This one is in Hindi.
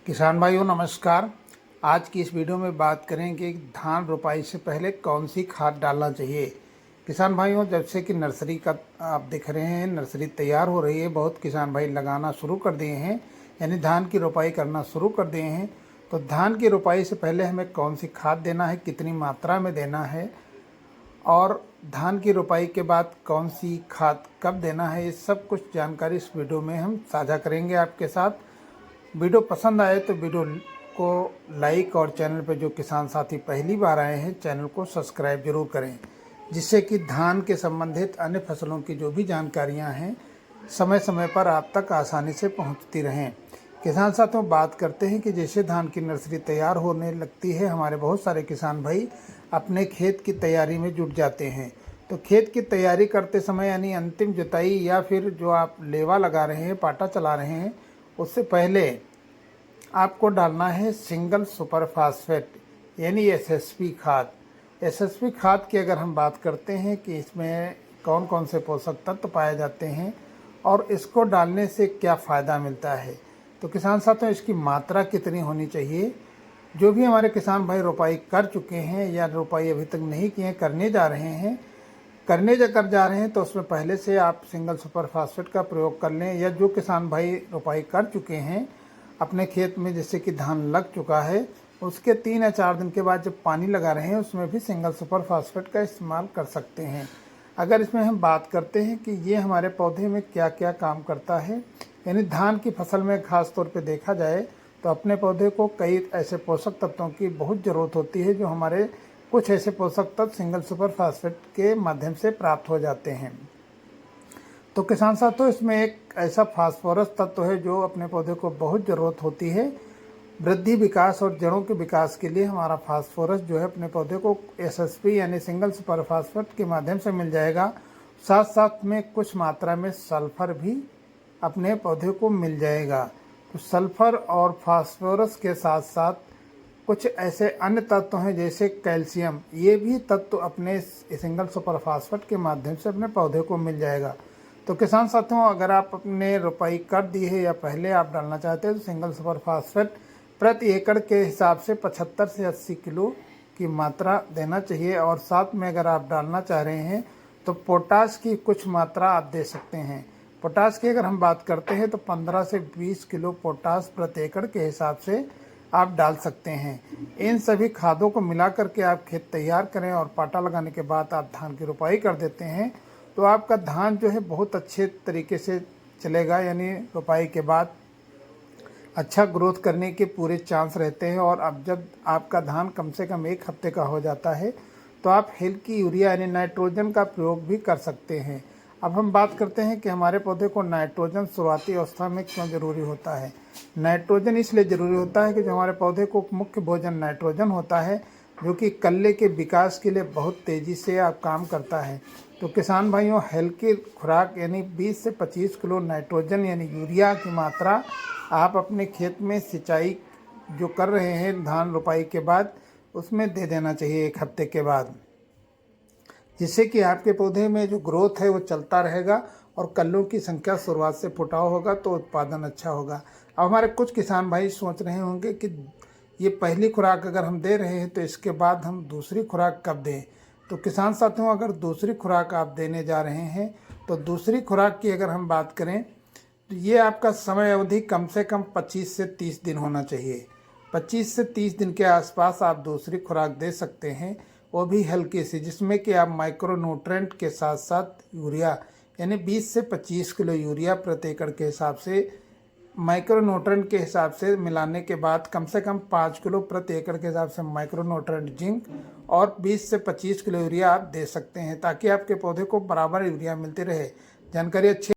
किसान भाइयों नमस्कार। आज की इस वीडियो में बात करेंगे कि धान रोपाई से पहले कौन सी खाद डालना चाहिए। किसान भाइयों, जब से कि नर्सरी का आप देख रहे हैं, नर्सरी तैयार हो रही है, बहुत किसान भाई लगाना शुरू कर दिए हैं, यानी धान की रोपाई करना शुरू कर दिए हैं। तो धान की रोपाई से पहले हमें कौन सी खाद देना है, कितनी मात्रा में देना है और धान की रोपाई के बाद कौन सी खाद कब देना है, ये सब कुछ जानकारी इस वीडियो में हम साझा करेंगे आपके साथ। वीडियो पसंद आए तो वीडियो को लाइक और चैनल पर जो किसान साथी पहली बार आए हैं चैनल को सब्सक्राइब जरूर करें, जिससे कि धान के संबंधित अन्य फसलों की जो भी जानकारियां हैं समय समय पर आप तक आसानी से पहुंचती रहें। किसान साथियों, बात करते हैं कि जैसे धान की नर्सरी तैयार होने लगती है, हमारे बहुत सारे किसान भाई अपने खेत की तैयारी में जुट जाते हैं। तो खेत की तैयारी करते समय यानी अंतिम जुताई या फिर जो आप लेवा लगा रहे हैं, पाटा चला रहे हैं, उससे पहले आपको डालना है सिंगल सुपर फास्फेट यानी एसएसपी खाद। एसएसपी खाद की अगर हम बात करते हैं कि इसमें कौन कौन से पोषक तत्व पाए जाते हैं और इसको डालने से क्या फ़ायदा मिलता है, तो किसान साथियों इसकी मात्रा कितनी होनी चाहिए। जो भी हमारे किसान भाई रोपाई कर चुके हैं या रोपाई अभी तक नहीं किए, करने जा रहे हैं, तो उसमें पहले से आप सिंगल सुपर फास्फेट का प्रयोग कर लें। या जो किसान भाई रोपाई कर चुके हैं अपने खेत में, जैसे कि धान लग चुका है, उसके 3 या 4 दिन के बाद जब पानी लगा रहे हैं उसमें भी सिंगल सुपर फास्फेट का इस्तेमाल कर सकते हैं। अगर इसमें हम बात करते हैं कि ये हमारे पौधे में क्या क्या काम करता है, यानी धान की फसल में खास तौर पे देखा जाए तो अपने पौधे को कई ऐसे पोषक तत्वों की बहुत ज़रूरत होती है, जो हमारे कुछ ऐसे पोषक तत्व सिंगल सुपर फास्फेट के माध्यम से प्राप्त हो जाते हैं। तो किसान साथियों, इसमें एक ऐसा फास्फोरस तत्व है जो अपने पौधे को बहुत ज़रूरत होती है। वृद्धि, विकास और जड़ों के विकास के लिए हमारा फास्फोरस जो है अपने पौधे को एसएसपी यानी सिंगल सुपर फास्फेट के माध्यम से मिल जाएगा। साथ साथ में कुछ मात्रा में सल्फर भी अपने पौधे को मिल जाएगा। तो सल्फर और फास्फोरस के साथ साथ कुछ ऐसे अन्य तत्व हैं जैसे कैल्शियम, ये भी तत्व अपने सिंगल सुपर फास्फेट के माध्यम से अपने पौधे को मिल जाएगा। तो किसान साथियों, अगर आप अपने रोपाई कर दी है या पहले आप डालना चाहते हैं तो सिंगल सुपर फास्फेट प्रति एकड़ के हिसाब से 75 से 80 किलो की मात्रा देना चाहिए। और साथ में अगर आप डालना चाह रहे हैं तो पोटाश की कुछ मात्रा आप दे सकते हैं। पोटाश की अगर हम बात करते हैं तो 15 से 20 किलो पोटाश प्रति एकड़ के हिसाब से आप डाल सकते हैं। इन सभी खादों को मिला करके आप खेत तैयार करें और पाटा लगाने के बाद आप धान की रोपाई कर देते हैं तो आपका धान जो है बहुत अच्छे तरीके से चलेगा, यानी रोपाई के बाद अच्छा ग्रोथ करने के पूरे चांस रहते हैं। और अब जब आपका धान कम से कम 1 हफ्ते का हो जाता है तो आप हल्की यूरिया यानी नाइट्रोजन का प्रयोग भी कर सकते हैं। अब हम बात करते हैं कि हमारे पौधे को नाइट्रोजन शुरुआती अवस्था में क्यों ज़रूरी होता है। नाइट्रोजन इसलिए ज़रूरी होता है कि जो हमारे पौधे को मुख्य भोजन नाइट्रोजन होता है, जो कि कल्ले के विकास के लिए बहुत तेज़ी से आप काम करता है। तो किसान भाइयों, हल्की खुराक यानी 20 से 25 किलो नाइट्रोजन यानी यूरिया की मात्रा आप अपने खेत में सिंचाई जो कर रहे हैं धान रोपाई के बाद उसमें दे देना चाहिए 1 हफ्ते के बाद, जिससे कि आपके पौधे में जो ग्रोथ है वो चलता रहेगा और कल्लों की संख्या शुरुआत से फुटाव होगा तो उत्पादन अच्छा होगा। अब हमारे कुछ किसान भाई सोच रहे होंगे कि ये पहली खुराक अगर हम दे रहे हैं तो इसके बाद हम दूसरी खुराक कब दें। तो किसान साथियों, अगर दूसरी खुराक आप देने जा रहे हैं तो दूसरी खुराक की अगर हम बात करें तो ये आपका समय अवधि कम से कम 25 से 30 दिन होना चाहिए। 25 से 30 दिन के आसपास आप दूसरी खुराक दे सकते हैं, वो भी हल्की सी, जिसमें कि आप माइक्रोन्यूट्रेंट के साथ साथ यूरिया यानी 20 से 25 किलो यूरिया प्रति एकड़ के हिसाब से माइक्रोन्यूट्रेंट के हिसाब से मिलाने के बाद कम से कम 5 किलो प्रति एकड़ के हिसाब से माइक्रोन्यूट्रेंट जिंक और 20 से 25 किलो यूरिया आप दे सकते हैं, ताकि आपके पौधे को बराबर यूरिया मिलती रहे। जानकारी अच्छी